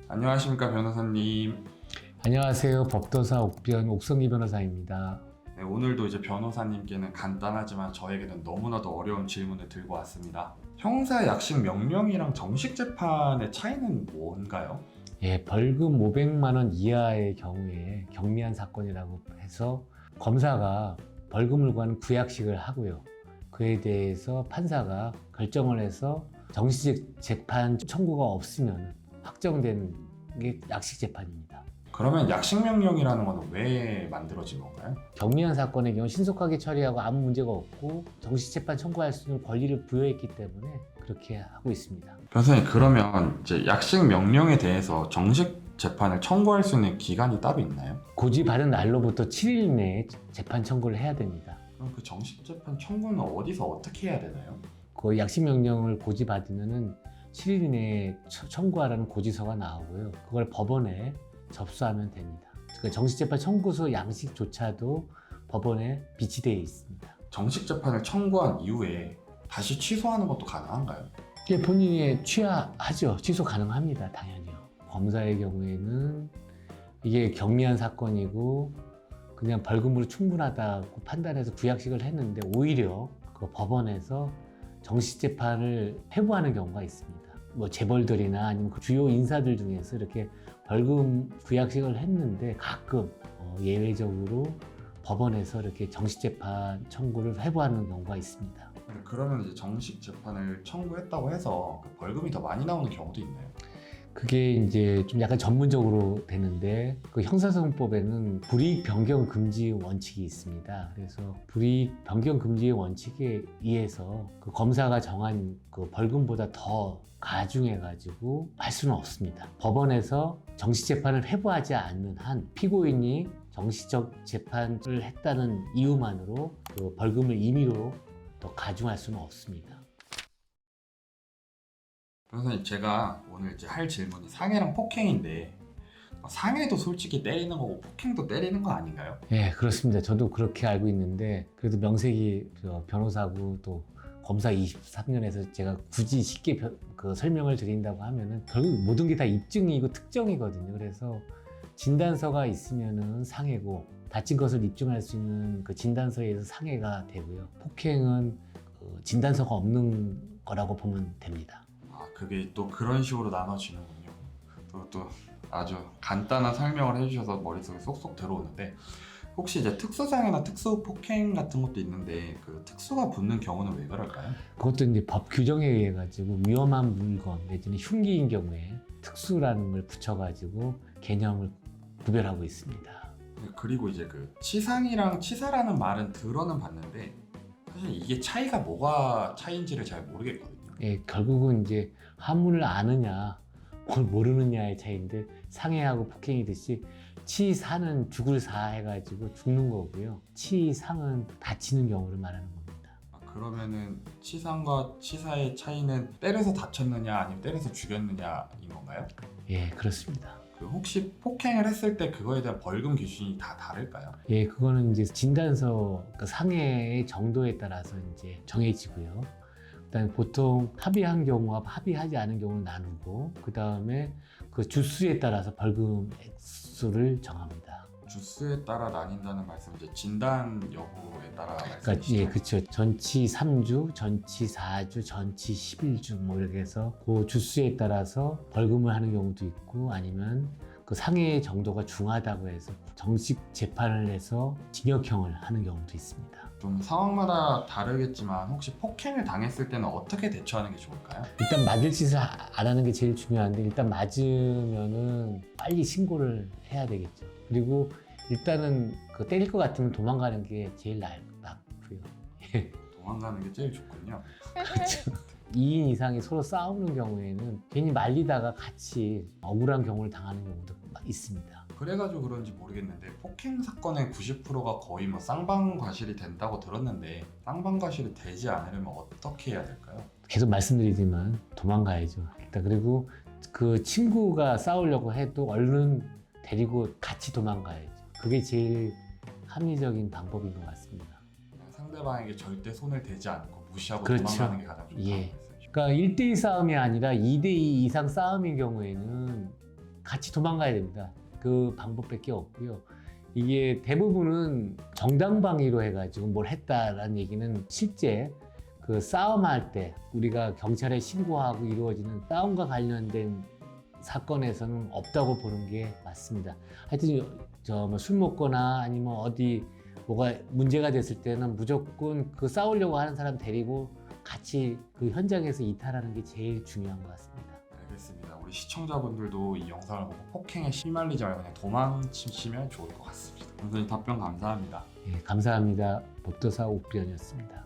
안녕하십니까 변호사님. 안녕하세요. 법도사 옥변 옥성기 변호사입니다. 네, 오늘도 이제 변호사님께는 간단하지만 저에게는 너무나도 어려운 질문을 들고 왔습니다. 형사 약식 명령이랑 정식 재판의 차이는 뭔가요? 벌금 500만 원 이하의 경우에 경미한 사건이라고 해서 검사가 벌금을 구하는 구약식을 하고요. 그에 대해서 판사가 결정을 해서 정식 재판 청구가 없으면 확정되는 게 약식 재판입니다. 그러면 약식 명령이라는 건 왜 만들어진 건가요? 경미한 사건의 경우 신속하게 처리하고 아무 문제가 없고 정식 재판 청구할 수 있는 권리를 부여했기 때문에 그렇게 하고 있습니다. 변호사님, 그러면 이제 약식 명령에 대해서 정식 재판을 청구할 수 있는 기간이 따로 있나요? 고지받은 날로부터 7일 내에 재판 청구를 해야 됩니다. 그럼 그 정식 재판 청구는 어디서 어떻게 해야 되나요? 그 약식 명령을 고지받으면은 7일 내에 청구하라는 고지서가 나오고요. 그걸 법원에 접수하면 됩니다. 그 정식재판 청구서 양식조차도 법원에 비치되어 있습니다. 정식 재판을 청구한 이후에 다시 취소하는 것도 가능한가요? 본인이 취하하죠. 취소 가능합니다. 당연히요. 검사의 경우에는 이게 경미한 사건이고 그냥 벌금으로 충분하다고 판단해서 구약식을 했는데 오히려 그 법원에서 정식 재판을 회부하는 경우가 있습니다. 뭐 재벌들이나 아니면 그 주요 인사들 중에서 이렇게 벌금 구약식을 했는데 가끔 예외적으로 법원에서 이렇게 정식 재판 청구를 회부하는 경우가 있습니다. 그러면 이제 정식 재판을 청구했다고 해서 그 벌금이 더 많이 나오는 경우도 있나요? 그게 이제 좀 약간 전문적으로 되는데 그 형사소송법에는 불이익 변경 금지 원칙이 있습니다. 그래서 불이익 변경 금지의 원칙에 의해서 그 검사가 정한 그 벌금보다 더 가중해 가지고 할 수는 없습니다. 법원에서 정식 재판을 회부하지 않는 한 피고인이 정식적 재판을 했다는 이유만으로 그 벌금을 임의로 더 가중할 수는 없습니다. 변호사님, 제가 오늘 이제 할 질문이 상해랑 폭행인데 상해도 솔직히 때리는 거고 폭행도 때리는 거 아닌가요? 그렇습니다. 저도 그렇게 알고 있는데 그래도 명색이 변호사고 또 검사 23년에서 제가 굳이 쉽게 설명을 드린다고 하면은 결국 모든 게 다 입증이고 특정이거든요. 그래서 진단서가 있으면은 상해고 다친 것을 입증할 수 있는 그 진단서에 의해서 상해가 되고요. 폭행은 진단서가 없는 거라고 보면 됩니다. 그게 또 그런 식으로 나눠지는군요. 또 아주 간단한 설명을 해주셔서 머릿속에 쏙쏙 들어오는데, 혹시 이제 특수상해나 특수폭행 같은 것도 있는데 그 특수가 붙는 경우는 왜 그럴까요? 그것도 이제 법 규정에 의해 가지고 위험한 물건 내지는 흉기인 경우에 특수라는 걸 붙여가지고 개념을 구별하고 있습니다. 그리고 이제 그 치상이랑 치사라는 말은 들어는 봤는데 사실 이게 차이가 뭐가 차이인지를 잘 모르겠거든요. 결국은 이제 한문을 아느냐 뭘 모르느냐의 차이인데 상해하고 폭행이듯이 치사는 죽을 사 해가지고 죽는 거고요. 치상은 다치는 경우를 말하는 겁니다. 그러면은 치상과 치사의 차이는 때려서 다쳤느냐 아니면 때려서 죽였느냐인 건가요? 그렇습니다. 혹시 폭행을 했을 때 그거에 대한 벌금 기준이 다 다를까요? 그거는 이제 진단서 그 상해의 정도에 따라서 이제 정해지고요. 그다음에 보통 합의한 경우와 합의하지 않은 경우를 나누고 그 다음에 그 주수에 따라서 벌금 액수를 정합니다. 주수에 따라 나뉜다는 말씀, 이제 진단 여부에 따라 그러니까 말씀이시죠? 그렇죠. 전치 3주, 전치 4주, 전치 11주 뭐 이렇게 해서 그 주수에 따라서 벌금을 하는 경우도 있고 아니면 그 상해 정도가 중하다고 해서 정식 재판을 해서 징역형을 하는 경우도 있습니다. 좀 상황마다 다르겠지만 혹시 폭행을 당했을 때는 어떻게 대처하는 게 좋을까요? 일단 맞을 짓을 안 하는 게 제일 중요한데 일단 맞으면은 빨리 신고를 해야 되겠죠. 그리고 일단은 그 때릴 것 같으면 도망가는 게 제일 낫고요. 도망가는 게 제일 좋군요. 그렇죠. 2인 이상이 서로 싸우는 경우에는 괜히 말리다가 같이 억울한 경우를 당하는 경우도 있습니다. 그래가지고 그런지 모르겠는데 폭행 사건의 90%가 거의 뭐 쌍방과실이 된다고 들었는데 쌍방과실이 되지 않으려면 어떻게 해야 될까요? 계속 말씀드리지만 도망가야죠. 일단 그리고 그 친구가 싸우려고 해도 얼른 데리고 같이 도망가야죠. 그게 제일 합리적인 방법인 것 같습니다. 상대방에게 절대 손을 대지 않고 무시하고 그렇죠. 도망가는 게 가장 좋다는 예. 말씀이시죠. 그러니까 1대1 싸움이 아니라 2대2 이상 싸움인 경우에는 같이 도망가야 됩니다. 그 방법밖에 없고요. 이게 대부분은 정당방위로 해가지고 뭘 했다라는 얘기는 실제 그 싸움할 때 우리가 경찰에 신고하고 이루어지는 싸움과 관련된 사건에서는 없다고 보는 게 맞습니다. 하여튼 저 뭐 술 먹거나 아니면 어디 뭐가 문제가 됐을 때는 무조건 그 싸우려고 하는 사람 데리고 같이 그 현장에서 이탈하는 게 제일 중요한 것 같습니다. 알겠습니다. 우리 시청자분들도 이 영상을 보고 폭행에 시말리지 말고 그냥 도망치시면 좋을 것 같습니다. 선생님 답변 감사합니다. 예, 감사합니다. 법도사 옥변이었습니다.